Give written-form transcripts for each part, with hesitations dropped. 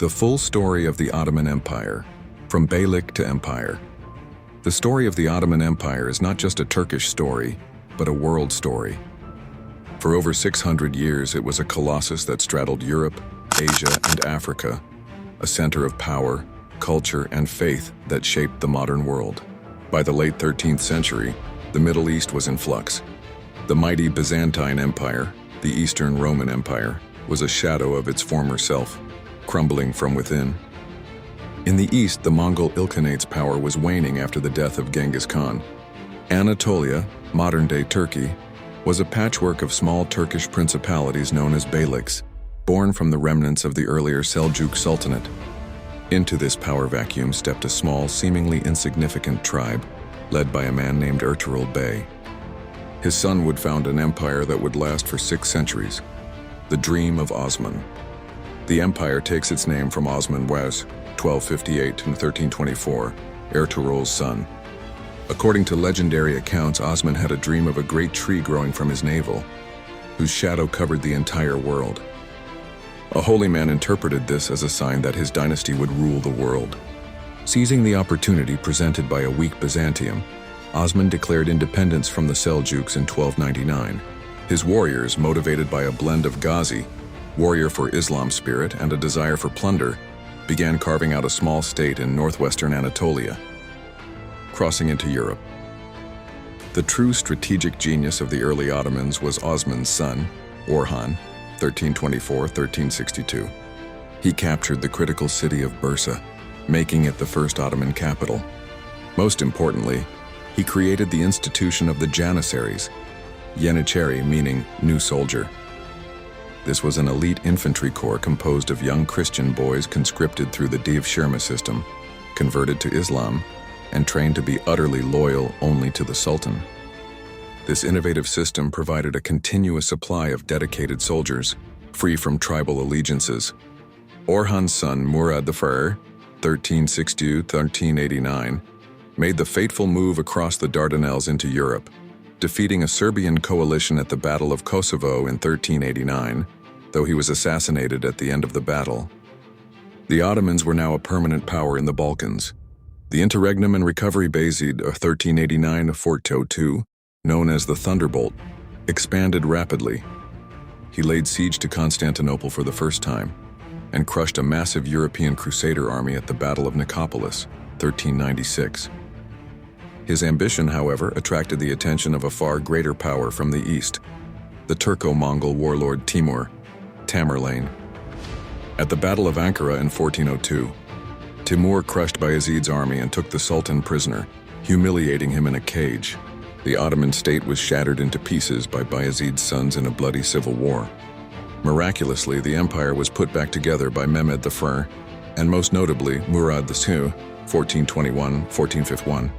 The full story of the Ottoman Empire, from Beylik to empire. The story of the Ottoman Empire is not just a Turkish story, but a world story. For over 600 years, it was a colossus that straddled Europe, Asia, and Africa, a center of power, culture, and faith that shaped the modern world. By the late 13th century, the Middle East was in flux. The mighty Byzantine Empire, the Eastern Roman Empire, was a shadow of its former self, crumbling from within. In the east, the Mongol Ilkhanate's power was waning after the death of Genghis Khan. Anatolia, modern-day Turkey, was a patchwork of small Turkish principalities known as beyliks, born from the remnants of the earlier Seljuk Sultanate. Into this power vacuum stepped a small, seemingly insignificant tribe, led by a man named Ertuğrul Bey. His son would found an empire that would last for 6 centuries, the dream of Osman. The empire takes its name from Osman Wes, 1258 and 1324, Ertuğrul's son. According to legendary accounts, Osman had a dream of a great tree growing from his navel, whose shadow covered the entire world. A holy man interpreted this as a sign that his dynasty would rule the world. Seizing the opportunity presented by a weak Byzantium, Osman declared independence from the Seljuks in 1299. His warriors, motivated by a blend of Ghazi, warrior for Islam spirit, and a desire for plunder, began carving out a small state in northwestern Anatolia, crossing into Europe. The true strategic genius of the early Ottomans was Osman's son, Orhan, 1324-1362. He captured the critical city of Bursa, making it the first Ottoman capital. Most importantly, he created the institution of the Janissaries, Yenicheri meaning new soldier. This was an elite infantry corps composed of young Christian boys conscripted through the Devshirme system, converted to Islam, and trained to be utterly loyal only to the Sultan. This innovative system provided a continuous supply of dedicated soldiers, free from tribal allegiances. Orhan's son Murad I, 1360-1389, made the fateful move across the Dardanelles into Europe, defeating a Serbian coalition at the Battle of Kosovo in 1389, though he was assassinated at the end of the battle. The Ottomans were now a permanent power in the Balkans. The interregnum and recovery Bayezid of 1389-1402, known as the Thunderbolt, expanded rapidly. He laid siege to Constantinople for the first time and crushed a massive European crusader army at the Battle of Nicopolis, 1396. His ambition, however, attracted the attention of a far greater power from the east, the Turco-Mongol warlord Timur, Tamerlane. At the Battle of Ankara in 1402, Timur crushed Bayezid's army and took the Sultan prisoner, humiliating him in a cage. The Ottoman state was shattered into pieces by Bayezid's sons in a bloody civil war. Miraculously, the empire was put back together by Mehmed I, and most notably Murad II, 1421-1451.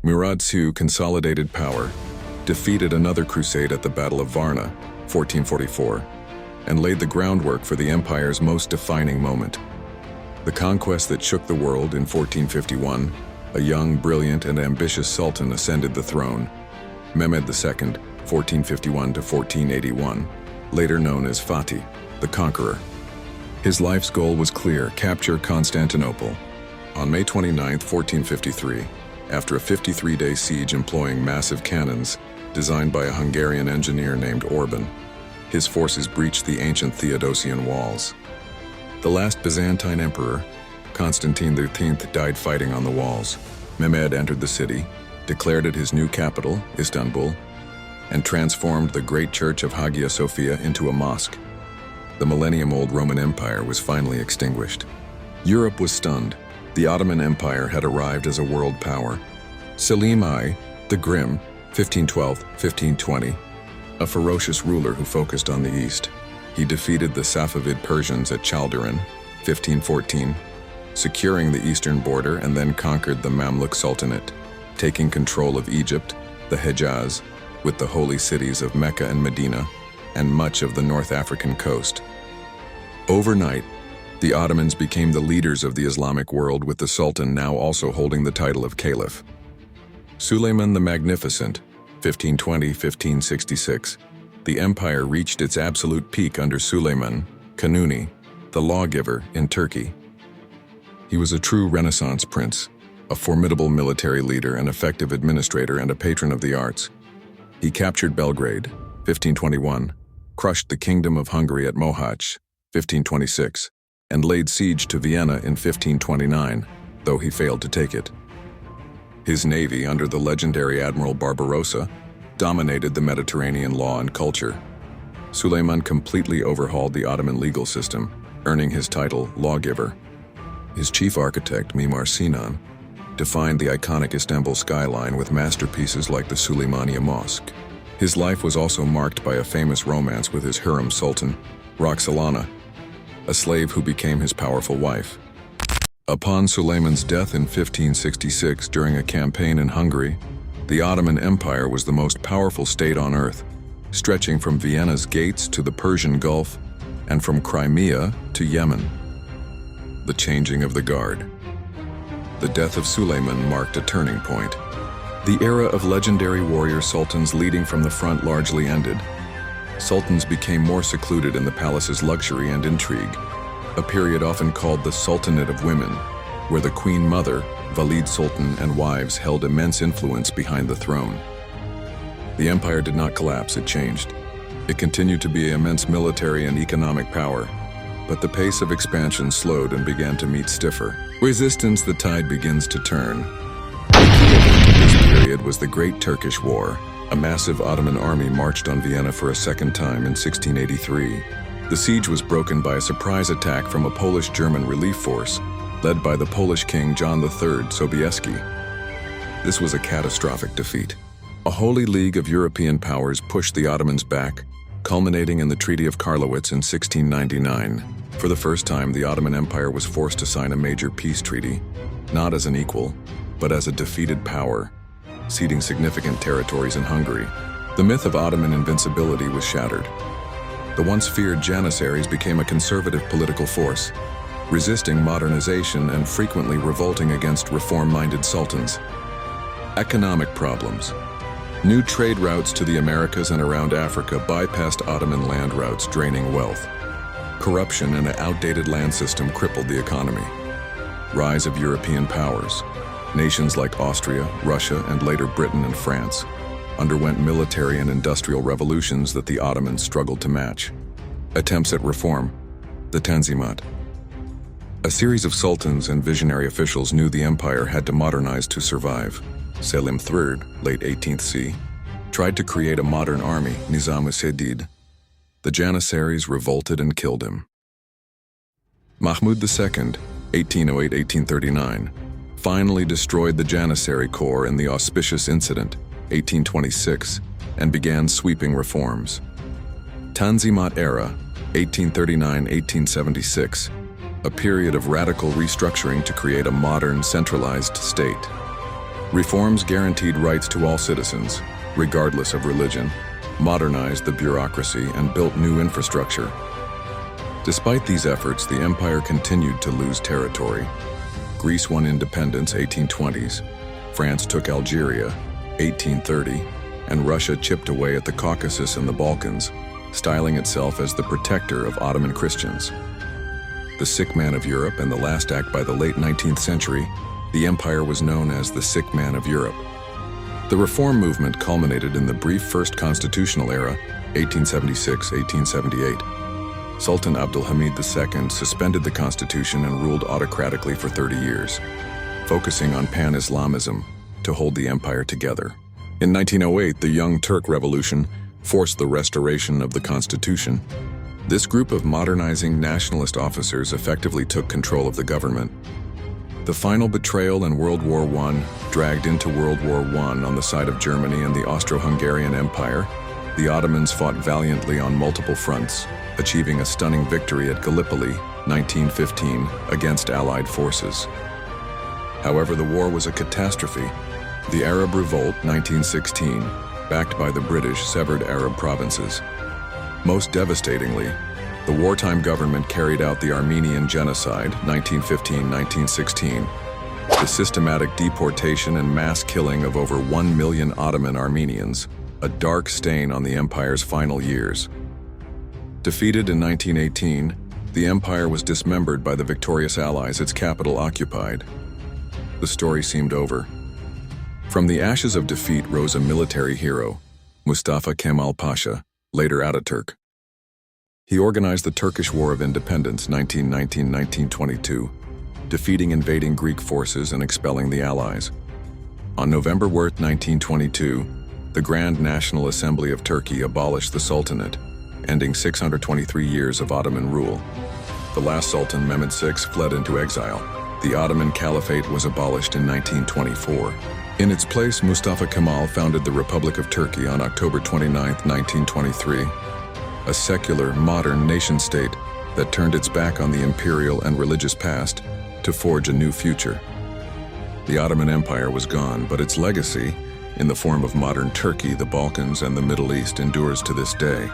Murad II consolidated power, defeated another crusade at the Battle of Varna, 1444, and laid the groundwork for the empire's most defining moment. The conquest that shook the world in 1451, a young, brilliant, and ambitious sultan ascended the throne, Mehmed II, 1451-1481, later known as Fatih, the Conqueror. His life's goal was clear: capture Constantinople. On May 29, 1453, after a 53-day siege employing massive cannons designed by a Hungarian engineer named Orban, his forces breached the ancient Theodosian walls. The last Byzantine emperor, Constantine X, died fighting on the walls. Mehmed entered the city, declared it his new capital, Istanbul, and transformed the great church of Hagia Sophia into a mosque. The millennium-old Roman Empire was finally extinguished. Europe was stunned. The Ottoman Empire had arrived as a world power. Selim I, the Grim, 1512-1520, a ferocious ruler who focused on the east. He defeated the Safavid Persians at Chaldiran, 1514, securing the eastern border, and then conquered the Mamluk Sultanate, taking control of Egypt, the Hejaz, with the holy cities of Mecca and Medina, and much of the North African coast. Overnight, the Ottomans became the leaders of the Islamic world, with the Sultan now also holding the title of Caliph. Suleiman the Magnificent, 1520-1566. The empire reached its absolute peak under Suleiman, Kanuni, the lawgiver in Turkey. He was a true Renaissance prince, a formidable military leader, an effective administrator, and a patron of the arts. He captured Belgrade, 1521, crushed the Kingdom of Hungary at Mohacs, 1526, and laid siege to Vienna in 1529, though he failed to take it. His navy, under the legendary Admiral Barbarossa, dominated the Mediterranean law and culture. Suleiman completely overhauled the Ottoman legal system, earning his title lawgiver. His chief architect, Mimar Sinan, defined the iconic Istanbul skyline with masterpieces like the Süleymaniye Mosque. His life was also marked by a famous romance with his harem sultan, Roxolana, a slave who became his powerful wife. Upon Suleiman's death in 1566 during a campaign in Hungary, the Ottoman Empire was the most powerful state on earth, stretching from Vienna's gates to the Persian Gulf and from Crimea to Yemen. The changing of the guard. The death of Suleiman marked a turning point. The era of legendary warrior sultans leading from the front largely ended. Sultans became more secluded in the palace's luxury and intrigue, a period often called the Sultanate of Women, where the Queen Mother, Valide Sultan, and wives held immense influence behind the throne. The empire did not collapse, it changed. It continued to be an immense military and economic power, but the pace of expansion slowed and began to meet stiffer resistance. The tide begins to turn. The key event of this period was the Great Turkish War. A massive Ottoman army marched on Vienna for a second time in 1683. The siege was broken by a surprise attack from a Polish-German relief force, led by the Polish King John III Sobieski. This was a catastrophic defeat. A holy league of European powers pushed the Ottomans back, culminating in the Treaty of Karlowitz in 1699. For the first time, the Ottoman Empire was forced to sign a major peace treaty, not as an equal, but as a defeated power, ceding significant territories in Hungary. The myth of Ottoman invincibility was shattered. The once feared Janissaries became a conservative political force, resisting modernization and frequently revolting against reform-minded sultans. Economic problems. New trade routes to the Americas and around Africa bypassed Ottoman land routes, draining wealth. Corruption and an outdated land system crippled the economy. Rise of European powers. Nations like Austria, Russia, and later Britain and France underwent military and industrial revolutions that the Ottomans struggled to match. Attempts at reform. The Tanzimat. A series of sultans and visionary officials knew the empire had to modernize to survive. Selim III, late 18th C, tried to create a modern army, Nizam-us-Sadid. The Janissaries revolted and killed him. Mahmud II, 1808-1839, finally destroyed the Janissary Corps in the auspicious incident, 1826, and began sweeping reforms. Tanzimat era, 1839-1876, a period of radical restructuring to create a modern, centralized state. Reforms guaranteed rights to all citizens, regardless of religion, modernized the bureaucracy, and built new infrastructure. Despite these efforts, the empire continued to lose territory. Greece won independence, 1820s. France took Algeria, 1830, and Russia chipped away at the Caucasus and the Balkans, styling itself as the protector of Ottoman Christians. The sick man of Europe and the last act by the late 19th century, the empire was known as the sick man of Europe. The reform movement culminated in the brief First Constitutional Era, 1876-1878. Sultan Abdulhamid II suspended the constitution and ruled autocratically for 30 years, focusing on pan-Islamism to hold the empire together. In 1908, the Young Turk Revolution forced the restoration of the constitution. This group of modernizing nationalist officers effectively took control of the government. The final betrayal in World War I dragged into World War I on the side of Germany and the Austro-Hungarian Empire. The Ottomans fought valiantly on multiple fronts, achieving a stunning victory at Gallipoli, 1915, against Allied forces. However, the war was a catastrophe. The Arab Revolt, 1916, backed by the British, severed Arab provinces. Most devastatingly, the wartime government carried out the Armenian Genocide, 1915-1916, the systematic deportation and mass killing of over 1 million Ottoman Armenians, a dark stain on the empire's final years. Defeated in 1918, The empire was dismembered by the victorious allies, its capital occupied. The story seemed over. From the ashes of defeat rose a military hero, Mustafa Kemal Pasha, later Ataturk. He organized the Turkish War of Independence 1919-1922, defeating invading Greek forces and expelling the Allies. On November 4, 1922, the Grand National Assembly of Turkey abolished the Sultanate, ending 623 years of Ottoman rule. The last Sultan, Mehmed VI, fled into exile. The Ottoman Caliphate was abolished in 1924. In its place, Mustafa Kemal founded the Republic of Turkey on October 29, 1923, a secular, modern nation-state that turned its back on the imperial and religious past to forge a new future. The Ottoman Empire was gone, but its legacy, in the form of modern Turkey, the Balkans, and the Middle East, endures to this day.